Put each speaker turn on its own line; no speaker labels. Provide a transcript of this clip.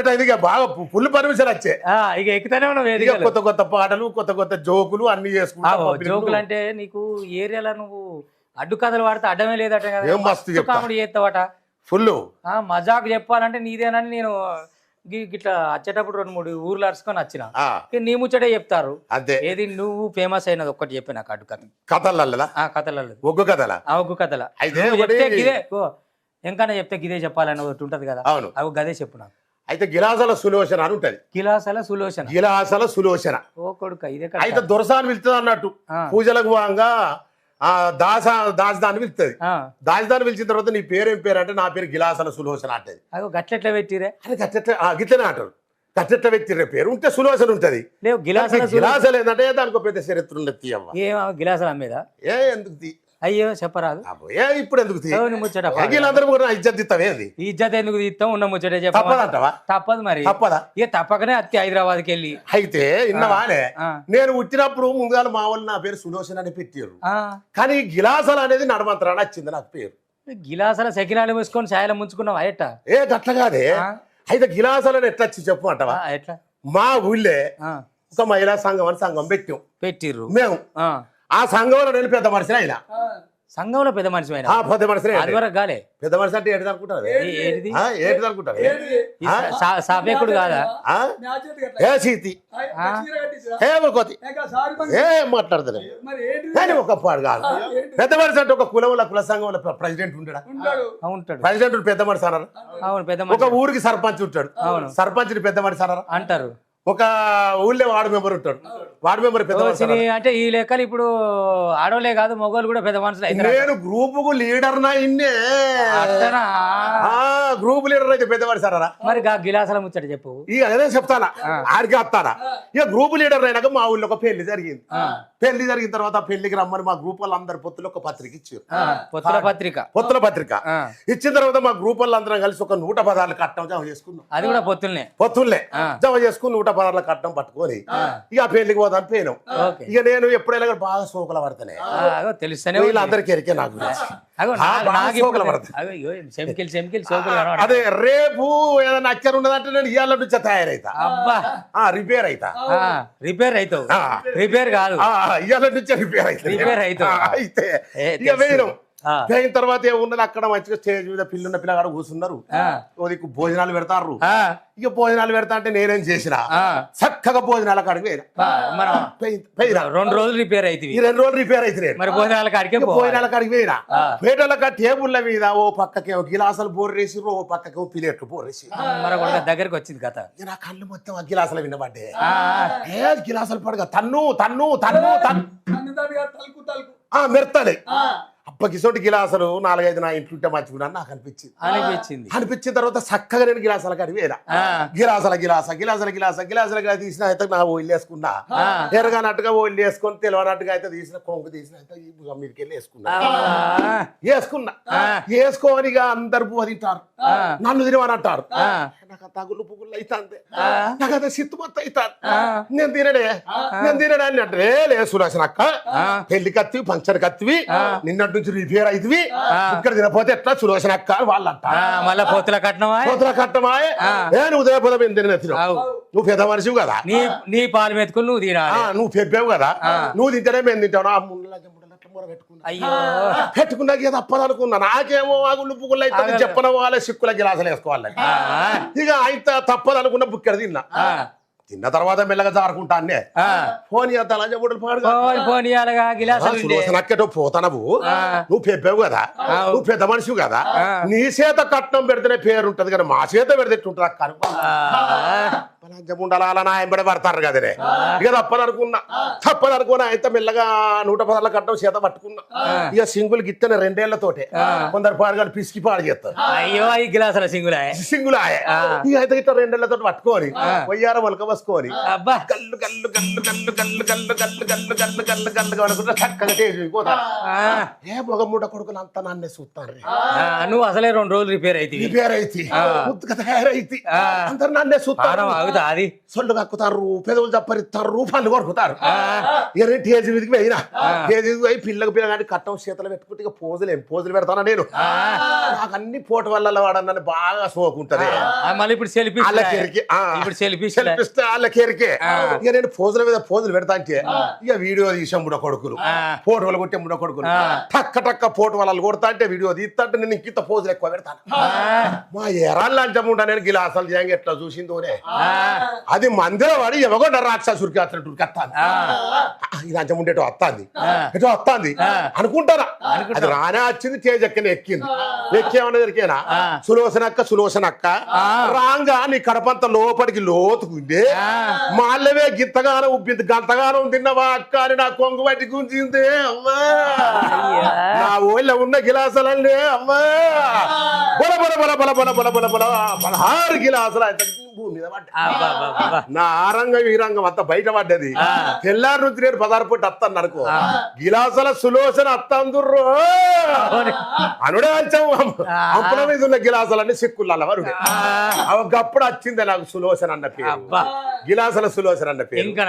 Set అయింది. ఇక బాగా ఫుల్ పర్మిషన్ వచ్చే
ఇక ఎక్కుతానే ఉన్నావు
ఇక కొత్త కొత్త పాటలు కొత్త కొత్త జోకులు అన్ని చేసుకుంటావు.
జోకులు అంటే నీకు ఏరియాలో నువ్వు అడ్డు కథలు వాడితే అడ్డమే లేదట కదా,
ఏం మస్తు
కామెడీ చేస్తావట
ఫుల్.
మజాకు చెప్పాలంటే నీదేనని నేను ఇట్లా వచ్చేటప్పుడు 2-3 ఊర్లు అరుచుకొని వచ్చిన నీ ముచ్చటే చెప్తారు.
అదే
ఏది నువ్వు ఫేమస్ అయినది ఒక్కటి చెప్పి నాకు అడ్డు కథ
కథలదా
కథలలో
ఒగ్గు కథల
ఒగ్గు కథల
అయితే
గిదే ఎంకన్నా చెప్తే గిదే చెప్పాలని ఒకటి ఉంటది కదా.
అవును
అవి గదే చెప్పు నాకు.
అయితే గిలాసల సులోచన అని ఉంటది.
గిలాసల సులోచన
గిలాసల సులోచన
ఓ కొడుక ఇదే
అయితే దొరసాని పిలుస్తుంది అన్నట్టు. పూజలకు భాగంగా దాసదాన్ని పిలుస్తుంది. దాసదాన్ని పిలిచిన తర్వాత నీ పేరేం పేరు అంటే నా పేరు గిలాసల సులోచన అంటది.
అగో గట్లెట్లా పెట్టిరే
అని గిట్లనే అంటారు. గట్లెట్లా పెట్టిరే పేరు ఉంటే సులోచన ఉంటది.
లేవు
గిలాసలు ఏంటంటే దానికి పెద్ద చరిత్ర ఉండదు.
ఏమో గిలాసల మీద
ఎందుకు
అయ్యో చెప్పరాదు
ఇప్పుడు ఎందుకు
ముచ్చట
ఇజ్జత్ ఇస్తావేంది?
ఇజ్జత్ ఎందుకు తీస్తాం ఉన్న ముచ్చట
చెప్పదంటావా?
తప్పదు మరి
తప్పదా?
ఇక తప్పకనే అత్తి హైదరాబాద్కి వెళ్ళి
అయితే ఇన్నవానే నేను పుట్టినప్పుడు ముందుగా మా వాళ్ళు నా పేరు సులోచన అని పెట్టారు. కానీ గిలాసలు అనేది నడమంత్రాన్ని వచ్చింది నాకు పేరు.
గిలాసల సెకినాలు మూసుకొని ఛాయలు ముంచుకున్నావు అయ్యట
గట్ల కాదే. అయితే గిలాసలను ఎట్లా వచ్చి చెప్పు అంటావా?
ఎట్లా
మా ఊళ్ళే ఒక మహిళా సంఘం అని సంఘం పెట్టిర్రు మేము. ఆ సంఘంలో నేను పెద్ద మనిషిని అయినా.
సంఘంలో పెద్ద మనిషి
పెద్ద మనిషిని
అది వరకు గాలే.
పెద్ద మనిషి అంటే ఏంటి అనుకుంటారు? ఏంటి అనుకుంటారు?
సాపేకుడు కాదా?
ఏ సీతి ఏం మాట్లాడతారు కానీ ఒక పాడు కాదు. పెద్ద మనిషి అంటే ఒక కుల సంఘంలో ప్రెసిడెంట్ ఉంటాడు. ప్రెసిడెంట్ పెద్ద మనిషి అన్నారు. ఒక ఊరికి సర్పంచ్ ఉంటాడు. సర్పంచ్ పెద్ద మనిషి అన్నారు అంటారు. ఒక ఊళ్ళో వార్డు మెంబర్ ఉంటాడు. వార్డు మెంబర్ పెద్ద మనిషి
అంటే ఈ లెక్కలు ఇప్పుడు ఆడోలే కాదు మగవాళ్ళు కూడా పెద్ద మనుషులు.
నేను గ్రూప్ కు లీడర్ నా ఇన్నే గ్రూప్ లీడర్ అయితే పెద్ద మనిషి అన్నారా?
మరి గిలాసల ముచ్చట చెప్పు.
ఇక అదే చెప్తానా ఆడికి వస్తానా. ఇక గ్రూప్ లీడర్ అయినాక మా ఊళ్ళో ఒక పెళ్లి జరిగింది. పెళ్లి జరిగిన తర్వాత పెళ్లికి రమ్మని మా గ్రూప్ వాళ్ళందరి పొత్తులు ఒక పత్రిక ఇచ్చారు. పొత్తుల పత్రిక ఇచ్చిన తర్వాత మా గ్రూప్ వాళ్ళందరం కలిసి ఒక 116 కట్టం జమ చేసుకున్నాం.
అది కూడా పొత్తుల్నే
జమ చేసుకుని 116 కట్టం పట్టుకొని ఇక పెళ్లికి పోదాను పోయినాం. ఇక నేను ఎప్పుడైనా బాగా సోకుల పడతానే
తెలుస్తానే
వీళ్ళందరికీ ఎరికే నాకు అదే రేపు ఏదైనా అచ్చర్ ఉండదంటే నేను ఇవాళ నుంచే తయారైతా. రిపేర్
అవుతావు రిపేర్ కాదు
ఇవాళ నుంచే రిపేర్ అవుతా. అయితే ఇక వేయడం అయిన తర్వాత ఏమున్నది అక్కడ మంచిగా స్టేజ్ మీద పిల్లున్న పిల్లగాడు కూర్చున్నారు. దిక్కు భోజనాలు పెడతారు. ఇక భోజనాలు పెడతా అంటే నేనేం చేసిన చక్కగా భోజనాల కాడికి పోయినా.
2 రోజులు రిపేర్ అయితే
2 రోజులు రిపేర్ అయితే మరి భోజనాల కాడికి పోయినా. పేటల టేబుల్ల మీద ఓ పక్కకేమో గిలాసాలు బోర్రేసి ఓ పక్కకేమో ప్లేట్లు బోర్రేసి
దగ్గరకు వచ్చింది కథ.
నా కళ్ళు మొత్తం ఆ గిలాసాలు వినబడ్డే. గిలాసాలు పడగా తన్ను తన్ను తన్ను తన్ను మెర్తాలి. అప్పకిసోటి గిలాసులు 4-5 నా ఇంట్లో మంచిగా నాకు అనిపించిన తర్వాత చక్కగా నేను గిలాసాల కాడి వేరా గిలాసాల తీసిన అయితే నా ఓయిల్ వేసుకున్నా. ఎరగనట్టుగా ఓయిల్ వేసుకొని తెలియనట్టుగా అయితే తీసిన కొంగు తీసిన అయితే మీదకి వెళ్ళి వేసుకొని ఇక అందరు బువ్వ తింటారు. నన్ను తినమని అంటారు. నాకు తగులు పుగుళ్ళు అయితే నాకు అదే సిత్తు మొత్తం అవుతారు. నేను తినడే అని అంటే లే సురేషన్ అక్క పెళ్లి కత్తివి ఫంక్షన్ కత్తివి నిన్నటి నుంచి రిపేర్ అవుతుంది ఇక్కడ తినపోతే ఎట్లా సురేషన్ అక్క అని వాళ్ళు అంటారు.
మళ్ళీ పోతుల కట్నమా
నువ్వు తినపోతే మేము తినవు. నువ్వు పెద్ద మనిషివి కదా.
నీ పాలు మెతుకుని నువ్వు తినాలి.
నువ్వు చెప్పావు కదా నువ్వు తింటేనే మేము తింటావు. ఆ పెట్టుకున్నాక ఏదో తప్పదనుకున్నా. నాకేమో ఆగుళ్ళు పుగుళ్ళు అయితే చెప్పన వాళ్ళే సిక్కుల గిలాసలు వేసుకోవాలి. ఇక అయితే తప్పదనుకున్న బుక్కడ తిన్న తర్వాత మెల్లగా జారుకుంటా అన్నే ఫోన్ నక్కేటో పోతానవు. నువ్వు పెప్పావు కదా నువ్వు పెద్ద మనిషివి కదా నీ చేత కట్నం పెడితేనే పేరు ఉంటది కదా మా చేత పెడితే ఉంటుంది అక్క ఉండాలి. అలా నా ఎంబడి పడతారు కదనే. ఇక తప్పదనుకున్నా అయితే మెల్లగా 116 కట్టం చేత పట్టుకున్నా. ఇక సింగులు గిత్తనే 2 ఏళ్లతోటే కొందరు పాడుగాడు పిసికి పాడు చేస్తారు. సింగులాయే ఇక అయితే ఇట్లా 2 ఏళ్లతో పట్టుకోని పొయ్యార మొలక పోసుకొని గల్లు గల్లు గల్లు గల్లు గల్లు గల్లు గల్లు గల్లు గల్లు గల్లు గల్లు అనుకుంటే చక్కగా చేసిపోతారు. ఏ మగ మూట కొడుకులు అంతా నన్నే చూస్తారు.
నువ్వు అసలే 2 రోజులు రిపేర్ అయితే
ముద్దుగా తయారైతే అందరు నన్నే చూస్తారు.
కక్కుతా అది
సొల్లు కక్కుతారు పెదవులు చప్పరిస్తారు పళ్ళు కొరుకుతారు ఇక టేజీ మీదకి పోయినా టేజీ మీదకి పోయి పిల్లగాని కట్టం చేతలు పెట్టుకుంటే ఇక పోజులు పెడతానా నేను నాకు అన్ని పోటు వల్ల వాడన్నాను బాగా సోకుంటది
మళ్ళీ ఇప్పుడు సెల్ఫీ
వాళ్ళకి
ఇప్పుడు సెల్ఫీ
సెల్ఫిస్తే వాళ్ళకేరికే ఇక నేను పోజుల మీద పోజులు పెడతా అంటే ఇక వీడియో తీసాం ముడ కొడుకులు పోటు వల్ల కొట్టే ముడ కొడుకులు టక్క పోటు వాళ్ళు కొడతా అంటే వీడియో తీస్తా అంటే నేను ఇంత పోజులు ఎక్కువ పెడతాను మా ఎరాళ్ళు అంచముంటా నేను గిలాసాలు చేయంగా ఎట్లా చూసిందోనే అది మందిర వాడి ఎవగొండ రాక్షసుడికి అతను కత్తాను ఇది అంచముండేటో వస్తాంది ఎటో వస్తాంది అనుకుంటారా అది రానే వచ్చింది తేజ్ ఎక్కనే ఎక్కింది ఎక్కేమన్నా దొరికేనా సులోచనక్క రాంగా నీ కడపంత లోపలికి లోతుకుంది మాళ్ళవే గింతగానం ఉబ్బింది గంతగానం తిన్నవా అక్క అని నా కొంగు పట్టి గుంజింది అమ్మా నా ఊళ్ళో ఉన్న గిలాసాలన్నీ అమ్మా బొల బొల బొల బొల బొల బొల బొల బొల 16 గిలాసులు అయితే భూమి మీద పడ్డా నా ఆరంగం ఈ రంగం అంతా బయట పడ్డది తెల్లారి నుంచి నేను 16 పూట అత్తాను అనుకో గిలాసుల సులోచన అత్తందుర్రో అనుడే అంచం అప్పుల మీద ఉన్న గిలాసులన్నీ సిక్కుల వరుడే గప్పుడు వచ్చింది నాకు సులోచన అన్న పేరు గిలాసుల సులోచన అన్న పేరు
ఇంకా